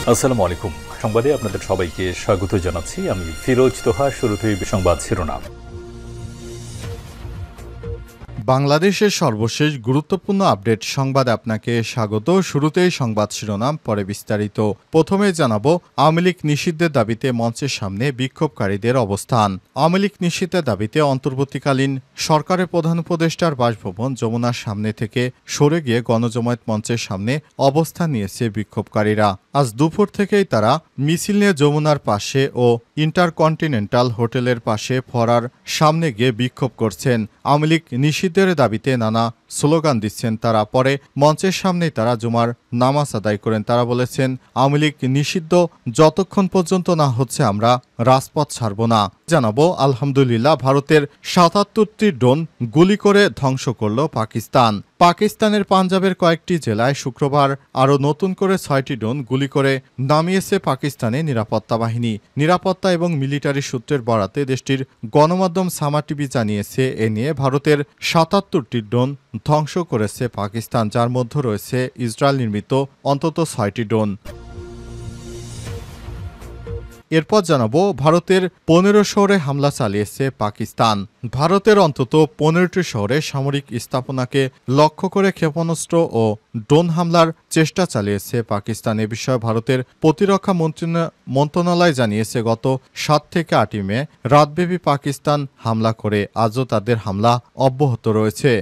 আসসালামু আলাইকুম। সংবাদে আপনাদের সবাইকে স্বাগত জানাচ্ছি। আমি ফিরোজ তোহা। শুরুতেই সংবাদ শিরোনাম। বাংলাদেশের সর্বশেষ গুরুত্বপূর্ণ আপডেট সংবাদে আপনাকে স্বাগত। শুরুতেই সংবাদ শিরোনাম, পরে বিস্তারিত। প্রথমে জানাবো, আওয়ামী লীগ নিষিদ্ধের দাবিতে মঞ্চের সামনে বিক্ষোভকারীদের অবস্থান। আওয়ামী লীগ নিষিদ্ধের দাবিতে অন্তর্বর্তীকালীন সরকারের প্রধান উপদেষ্টার বাসভবন যমুনার সামনে থেকে সরে গিয়ে গণজমায়েত মঞ্চের সামনে অবস্থান নিয়েছে বিক্ষোভকারীরা। আজ দুপুর থেকেই তারা মিছিল নিয়ে যমুনার পাশে ও ইন্টারকন্টিনেন্টাল হোটেলের পাশে ফোয়ারার সামনে গিয়ে বিক্ষোভ করছেন। আওয়ামী লীগ নিষিদ্ধের দাবিতে নানা স্লোগান দিচ্ছেন তারা। পরে মঞ্চের সামনেই তারা জুমার নামাজ আদায় করেন। তারা বলেছেন, আওয়ামী লীগ নিষিদ্ধ যতক্ষণ পর্যন্ত না হচ্ছে আমরা রাজপথ ছাড়ব না। জানাবো, আলহামদুলিল্লাহ, ভারতের ৭৭টি ড্রোন গুলি করে ধ্বংস করল পাকিস্তান। পাকিস্তানের পাঞ্জাবের কয়েকটি জেলায় শুক্রবার আরও নতুন করে ৬টি ড্রোন গুলি করে নামিয়েছে পাকিস্তানের নিরাপত্তা বাহিনী। নিরাপত্তা এবং মিলিটারি সূত্রের বরাতে দেশটির গণমাধ্যম সামা টিভি জানিয়েছে, এ নিয়ে ভারতের ৭৭টি ড্রোন ধ্বংস করেছে পাকিস্তান, যার মধ্যে রয়েছে ইসরায়েল নির্মিত অন্তত ৬টি ড্রোন। এরপর জানাবো, ভারতের ১৫ শহরে হামলা চালিয়েছে পাকিস্তান। ভারতের অন্তত ১৫টি শহরে সামরিক স্থাপনাকে লক্ষ্য করে ক্ষেপণাস্ত্র ও ড্রোন হামলার চেষ্টা চালিয়েছে পাকিস্তান। এ বিষয়ে ভারতের প্রতিরক্ষা মন্ত্রণালয় জানিয়েছে, গত ৭ থেকে ৮ মে রাতব্যাপী পাকিস্তান হামলা করে আজও তাদের হামলা অব্যাহত রয়েছে।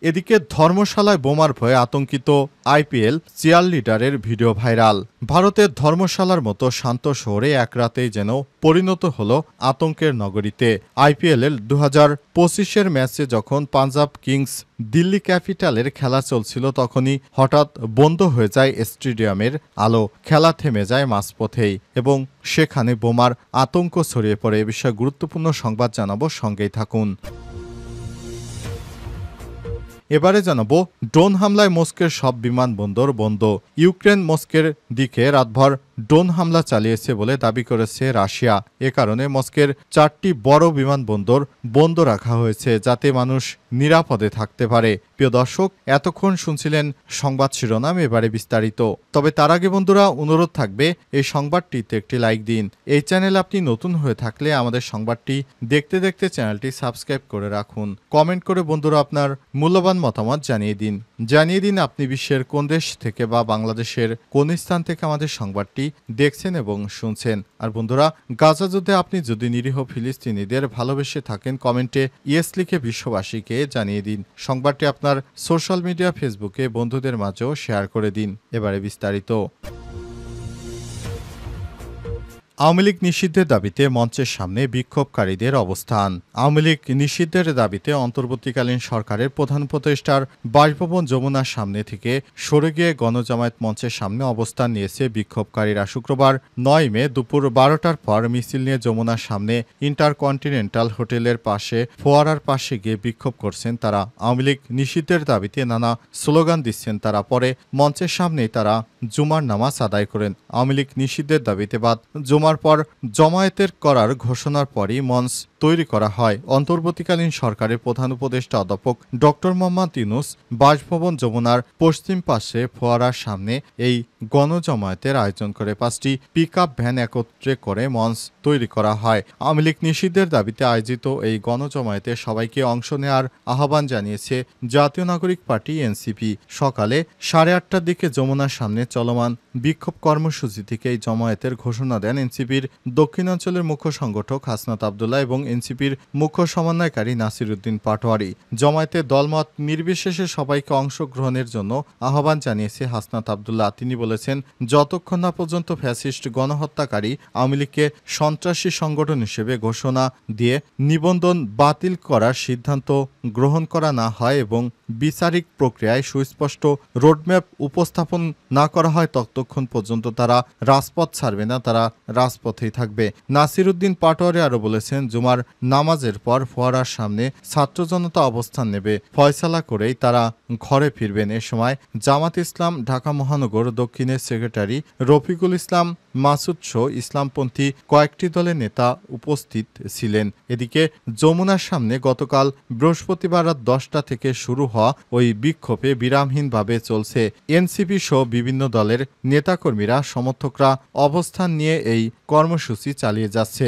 এদিকে ধর্মশালায় বোমার ভয়ে আতঙ্কিত আইপিএল চিয়ারলিডারের ভিডিও ভাইরাল। ভারতের ধর্মশালার মতো শান্ত শহরে এক রাতেই যেন পরিণত হলো আতঙ্কের নগরীতে। আইপিএলের ২০২৫-এর ম্যাচে যখন পাঞ্জাব কিংস দিল্লি ক্যাপিটালের খেলা চলছিল, তখনই হঠাৎ বন্ধ হয়ে যায় স্টেডিয়ামের আলো। খেলা থেমে যায় মাঝপথেই এবং সেখানে বোমার আতঙ্ক ছড়িয়ে পড়ে। এ বিষয়ে গুরুত্বপূর্ণ সংবাদ জানাবো, সঙ্গেই থাকুন। এবারে জানাবো, ড্রোন হামলায় মস্কোর সব বিমানবন্দর বন্ধ। ইউক্রেন মস্কোর দিকে রাতভর ড্রোন হামলা চালিয়েছে বলে দাবি করেছে রাশিয়া। এ কারণে মস্কোর 4টি বড় বিমানবন্দর বন্ধ রাখা হয়েছে, যাতে মানুষ নিরাপদে থাকতে পারে। প্রিয় দর্শক, এতক্ষণ শুনছিলেন সংবাদ শিরোনাম, এবারে বিস্তারিত। তবে তার আগে বন্ধুরা, অনুরোধ থাকবে এই সংবাদটিতে একটি লাইক দিন। এই চ্যানেল আপনি নতুন হয়ে থাকলে আমাদের সংবাদটি দেখতে দেখতে চ্যানেলটি সাবস্ক্রাইব করে রাখুন। কমেন্ট করে বন্ধুরা আপনার মূল্যবান মতামত জানিয়ে দিন আপনি বিশ্বের কোন দেশ থেকে বা বাংলাদেশের কোন স্থান থেকে আমাদের সংবাদটি দেখছেন এবং শুনছেন। আর বন্ধুরা, গাজা যুদ্ধে আপনি যদি নিরীহ ফিলিস্তিনিদের ভালোবেসে থাকেন, কমেন্টে ইয়েস লিখে বিশ্ববাসীকে জানিয়ে দিন। সংবাদটি আপনার সোশ্যাল মিডিয়া ফেসবুকে বন্ধুদের মাঝেও শেয়ার করে দিন। এবারে বিস্তারিত। আওয়ামী লীগ নিষিদ্ধের দাবিতে মঞ্চের সামনে বিক্ষোভকারীদের অবস্থান। আওয়ামী লীগ নিষিদ্ধের দাবিতে অন্তর্বর্তীকালীন সরকারের প্রধান উপদেষ্টার বাসভবন যমুনার সামনে থেকে সরে গিয়ে গণজামায়াত মঞ্চের সামনে অবস্থান নিয়েছে বিক্ষোভকারীরা। শুক্রবার ৯ মে দুপুর ১২টার পর মিছিল নিয়ে যমুনার সামনে ইন্টারকন্টিনেন্টাল হোটেলের পাশে ফোয়ারার পাশে গিয়ে বিক্ষোভ করছেন তারা। আওয়ামী লীগ নিষিদ্ধের দাবিতে নানা স্লোগান দিচ্ছেন তারা। পরে মঞ্চের সামনেই তারা জুমার নামাজ আদায় করেন। আওয়ামী লীগ নিষিদ্ধের দাবিতে বাদ জুমার পর জমায়েতের করার ঘোষণার পরই মঞ্চ তৈরি করা হয়। অন্তর্বর্তীকালীন সরকারের প্রধান উপদেষ্টা অধ্যাপক ডক্টর মোহাম্মদ ইউনূস বাসভবন যমুনার পশ্চিম পাশে ফোয়ারার সামনে এই গণজমায়েতের আয়োজন করে 5টি পিকআপ ভ্যান একত্রে করে মঞ্চ তৈরি করা হয়। আওয়ামী লীগ নিষিদ্ধের দাবিতে আয়োজিত এই গণজমায়েতে সবাইকে অংশ নেওয়ার আহ্বান জানিয়েছে জাতীয় নাগরিক পার্টি এনসিপি। সকালে 8:30টার দিকে যমুনার সামনে চলমান বিক্ষোভ কর্মসূচি থেকে এই জমায়েতের ঘোষণা দেন এনসিপির দক্ষিণাঞ্চলের মুখ্য সংগঠক হাসনাত আবদুল্লাহ এবং এনসিপির মুখ্য সমন্বয়কারী নাসির উদ্দিন পাটোয়ারি। জমায়েতে দলমত নির্বিশেষে সবাইকে অংশগ্রহণের জন্য আহ্বান জানিয়েছে হাসনাত আবদুল্লাহ। তিনি বলেছেন, যতক্ষণ না পর্যন্ত ফ্যাসিস্ট গণহত্যাকারী আওয়ামী লীগকে সন্ত্রাসী সংগঠন হিসেবে ঘোষণা দিয়ে নিবন্ধন বাতিল করার সিদ্ধান্ত গ্রহণ করা না হয় এবং বিচারিক প্রক্রিয়ায় সুস্পষ্ট রোডম্যাপ উপস্থাপন না করা হয়, ততক্ষণ পর্যন্ত তারা রাজপথ ছাড়বে না, তারা রাজপথেই থাকবে। নাসির উদ্দিন পাটোয়ারি আরও বলেছেন, জুমার নামাজের পর ফোয়ারার সামনে ছাত্র জনতা অবস্থান নেবে, ফয়সালা করেই তারা ঘরে ফিরবেন। এ সময় জামাত ইসলাম ঢাকা মহানগর দক্ষিণের সেক্রেটারি রফিকুল ইসলাম মাসুদ সহ ইসলামপন্থী কয়েকটি দলের নেতা উপস্থিত ছিলেন। এদিকে যমুনার সামনে গতকাল বৃহস্পতিবার রাত 10টা থেকে শুরু হওয়া ওই বিক্ষোভে বিরামহীনভাবে চলছে। এনসিপি সহ বিভিন্ন দলের নেতাকর্মীরা সমর্থকরা অবস্থান নিয়ে এই কর্মসূচি চালিয়ে যাচ্ছে।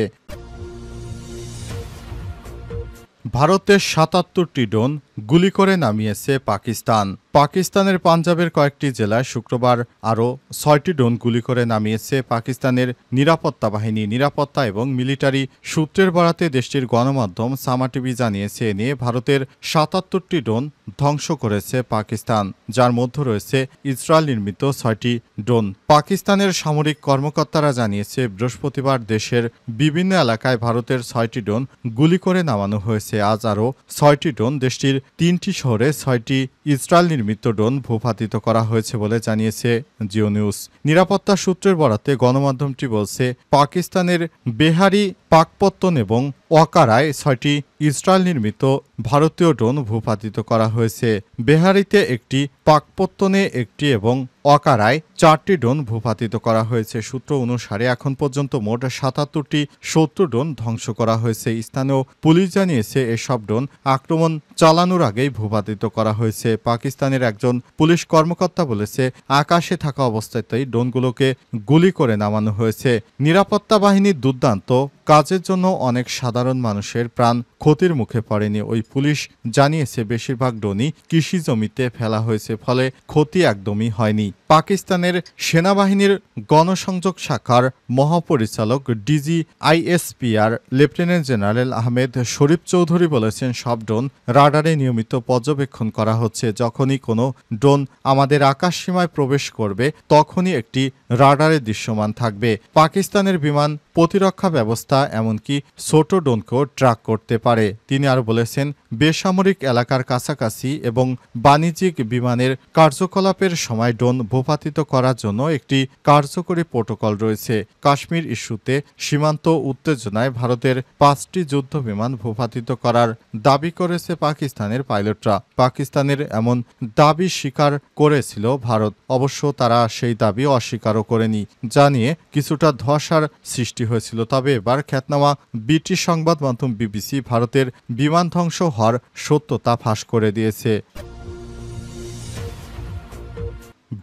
ভারতের ৭৭টি ড্রোন গুলি করে নামিয়েছে পাকিস্তান। পাকিস্তানের পাঞ্জাবের কয়েকটি জেলায় শুক্রবার আরও ৬টি ড্রোন গুলি করে নামিয়েছে পাকিস্তানের নিরাপত্তা বাহিনী। নিরাপত্তা এবং মিলিটারি সূত্রের বরাতে দেশটির গণমাধ্যম সামা টিভি জানিয়েছে, এ নিয়ে ভারতের ৭৭টি ড্রোন ধ্বংস করেছে পাকিস্তান, যার মধ্যে রয়েছে ইসরায়েল নির্মিত ৬টি ড্রোন। পাকিস্তানের সামরিক কর্মকর্তারা জানিয়েছে, বৃহস্পতিবার দেশের বিভিন্ন এলাকায় ভারতের ৬টি ড্রোন গুলি করে নামানো হয়েছে। আজ আরও ৬টি ড্রোন দেশটির ৩টি শহরে ৬টি ইসরায়েল নির্মিত ড্রোন ভূপাতিত করা হয়েছে বলে জানিয়েছে জিও নিউজ। নিরাপত্তা সূত্রের বরাতে গণমাধ্যমটি বলছে, পাকিস্তানের বেহারি, পাকপত্তন এবং ওয়াকারায় ৬টি ইসরায়েল নির্মিত ভারতীয় ড্রোন ভূপাতিত করা হয়েছে। বেহারিতে একটি, পাকপত্তনে একটি এবং ওয়াকারায় 4টি ড্রোন ভূপাতিত করা হয়েছে। সূত্র অনুসারে এখন পর্যন্ত মোট ৭৭টি শত্রু ড্রোন ধ্বংস করা হয়েছে। স্থানীয় পুলিশ জানিয়েছে, এসব ড্রোন আক্রমণ চালানোর আগেই ভূপাতিত করা হয়েছে। পাকিস্তানের একজন পুলিশ কর্মকর্তা বলেছে, আকাশে থাকা অবস্থাতেই ড্রোনগুলোকে গুলি করে নামানো হয়েছে। নিরাপত্তা বাহিনীর দুর্দান্ত কাজের জন্য অনেক সাধারণ মানুষের প্রাণ ক্ষতির মুখে পড়েনি। ওই পুলিশ জানিয়েছে, বেশিরভাগ ড্রোনই কৃষি জমিতে ফেলা হয়েছে, ফলে ক্ষতি একদমই হয়নি। পাকিস্তানের সেনাবাহিনীর গণসংযোগ শাখার মহাপরিচালক DG ISPR lieutenant general Ahmed Sharif Chowdhury বলেছেন, সব ড্রোন রাডারে নিয়মিত পর্যবেক্ষণ করা হচ্ছে। যখনই কোনো ড্রোন আমাদের আকাশসীমায় প্রবেশ করবে, তখনই একটি রাডারে দৃশ্যমান থাকবে। পাকিস্তানের বিমান প্রতিরক্ষা ব্যবস্থা এমনকি ছোট ড্রোনকেও ট্র্যাক করতে পারে। তিনি আরও বলেছেন, বেসামরিক এলাকার কাছাকাছি এবং বাণিজ্যিক বিমানের কার্যকলাপের সময় ড্রোন ভূপাতিত করার জন্য একটি কার্যকরী প্রোটোকল রয়েছে। কাশ্মীর ইস্যুতে সীমান্ত উত্তেজনায় ভারতের 5টি যুদ্ধ বিমান ভূপাতিত করার দাবি করেছে পাকিস্তানের পাইলটরা। পাকিস্তানের এমন দাবি স্বীকার করেছিল ভারত, অবশ্য তারা সেই দাবি অস্বীকারও করেনি, যা নিয়ে কিছুটা ধোঁয়াশার সৃষ্টি হয়েছিল। তবে এবার খ্যাতনামা ব্রিটিশ সংবাদ মাধ্যম বিবিসি ভারতের বিমান ধ্বংস হওয়ার সত্যতা ফাঁস করে দিয়েছে।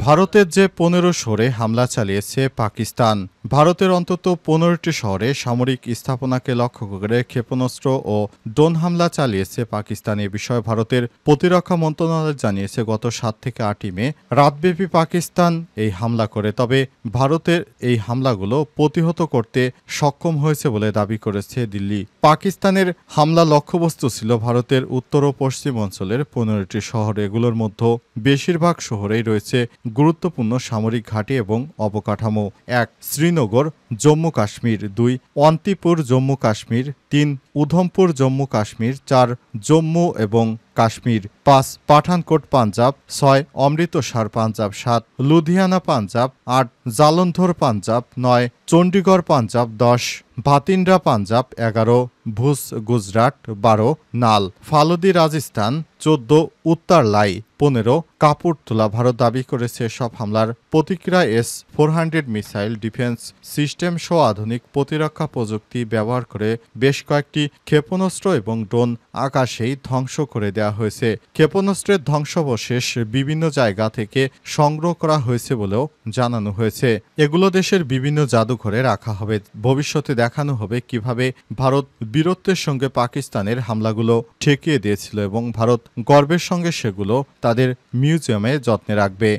ভারতের যে 15 শহরে হামলা চালিয়েছে পাকিস্তান। ভারতের অন্তত 15টি শহরে সামরিক স্থাপনাকে লক্ষ্য করে ক্ষেপণাস্ত্র ও ড্রোন হামলা চালিয়েছে পাকিস্তান। এ বিষয়ে ভারতের প্রতিরক্ষা মন্ত্রণালয় জানিয়েছে, গত 7 থেকে 8 মে রাতব্যাপী পাকিস্তান এই হামলা করে। তবে ভারতের এই হামলাগুলো প্রতিহত করতে সক্ষম হয়েছে বলে দাবি করেছে দিল্লি। পাকিস্তানের হামলা লক্ষ্যবস্তু ছিল ভারতের উত্তর ও পশ্চিম অঞ্চলের 15টি শহর। এগুলোর মধ্যে বেশিরভাগ শহরেই রয়েছে গুরুত্বপূর্ণ সামরিক ঘাঁটি এবং অবকাঠামো। 1. শ্রীনগর, জম্মু কাশ্মীর। 2. অন্তিপুর, জম্মু কাশ্মীর। 3. উধমপুর, জম্মু কাশ্মীর। 4. জম্মু এবং কাশ্মীর। 5. পাঠানকোট, পাঞ্জাব। 6. অমৃতসর, পাঞ্জাব। 7. লুধিয়ানা, পাঞ্জাব। 8. জালন্ধর, পাঞ্জাব। 9. চণ্ডীগড়, পাঞ্জাব। 10. ভাতিন্ডা, পাঞ্জাব। 11. ভুজ, গুজরাট। 12. নাল, ফালুদি, রাজস্থান। 14. উত্তরলাই। 15. কাপুরতলা। ভারত দাবি করেছে, সব হামলার প্রতিক্রিয়া S-400 মিসাইল ডিফেন্স সিস্টেম সহ আধুনিক প্রতিরক্ষা প্রযুক্তি ব্যবহার করে বেশ কয়েকটি ক্ষেপণাস্ত্র এবং ড্রোন আকাশেই ধ্বংস করে দেওয়া হয়েছে। ক্ষেপণাস্ত্রের ধ্বংসাবশেষ বিভিন্ন জায়গা থেকে সংগ্রহ করা হয়েছে বলেও জানানো হয়েছে। এগুলো দেশের বিভিন্ন জাদুঘরে রাখা হবে। ভবিষ্যতে দেখানো হবে কিভাবে ভারত বীরত্বের সঙ্গে পাকিস্তানের হামলাগুলো ঠেকিয়ে দিয়েছিল এবং ভারত গর্বের সঙ্গে সেগুলো তাদের মিউজিয়ামে যত্নে রাখবে।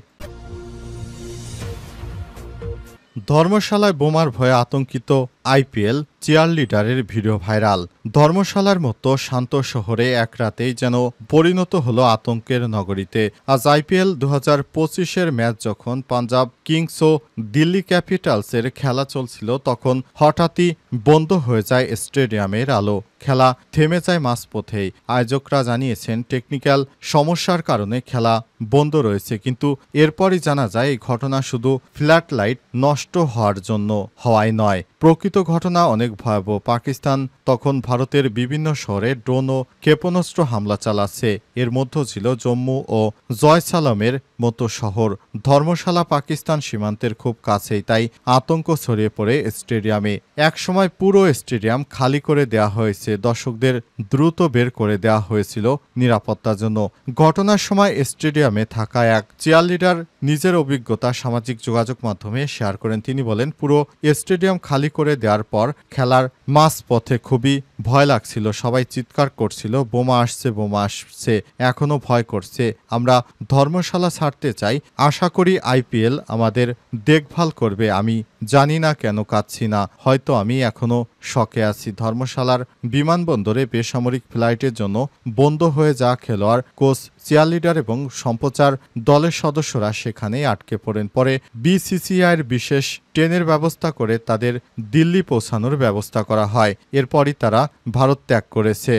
ধর্মশালায় বোমার ভয়ে আতঙ্কিত আইপিএল চিয়ারলিডারের ভিডিও ভাইরাল। ধর্মশালার মতো শান্ত শহরে এক রাতেই যেন পরিণত হলো আতঙ্কের নগরীতে। আজ আইপিএল 2025-এর ম্যাচ যখন পাঞ্জাব কিংস ও দিল্লি ক্যাপিটালসের খেলা চলছিল, তখন হঠাৎই বন্ধ হয়ে যায় স্টেডিয়ামের আলো। খেলা থেমে যায় মাঝপথেই। আয়োজকরা জানিয়েছেন, টেকনিক্যাল সমস্যার কারণে খেলা বন্ধ রয়েছে, কিন্তু এরপরই জানা যায় এই ঘটনা শুধু ফ্ল্যাট লাইট নষ্ট হওয়ার জন্য হওয়ায় নয়, প্রকৃত উল্লেখিত ঘটনা অনেক ভয়াবহ। পাকিস্তান তখন ভারতের বিভিন্ন শহরে ড্রোন ও ক্ষেপণাস্ত্র হামলা চালাচ্ছে। এর মধ্যে ছিল জম্মু ও জয়সালমের মতো শহর। ধর্মশালা পাকিস্তান সীমান্তের খুব কাছেই, তাই আতঙ্ক ছড়িয়ে পড়ে স্টেডিয়ামে। একসময় পুরো স্টেডিয়াম খালি করে দেওয়া হয়েছে। দর্শকদের দ্রুত বের করে দেওয়া হয়েছিল নিরাপত্তার জন্য। ঘটনার সময় স্টেডিয়ামে থাকা এক চিয়ারলিডার নিজের অভিজ্ঞতা সামাজিক যোগাযোগ মাধ্যমে শেয়ার করেন। তিনি বলেন, পুরো স্টেডিয়াম খালি করে দেওয়ার পর খেলার মাঝপথে খুবই ভয় লাগছিল। সবাই চিৎকার করছিল, বোমা আসছে, বোমা আসছে। এখনো ভয় করছে। আমরা ধর্মশালা ছাড়তে চাই। আশা করি আইপিএল আমাদের দেখভাল করবে। আমি জানি না কেন কাঁদছি না, হয়তো আমি এখনো শকে আছি। ধর্মশালার বিমানবন্দরে বেসামরিক ফ্লাইটের জন্য বন্ধ হয়ে যাওয়া খেলোয়াড়, কোচ, চিয়ারলিডার এবং সম্প্রচার দলের সদস্যরা সেখানেই আটকে পড়েন। পরে বিসিসিআইয়ের বিশেষ ট্রেনের ব্যবস্থা করে তাদের দিল্লি পৌঁছানোর ব্যবস্থা করা হয়। এরপরই তারা ভারত ত্যাগ করেছে।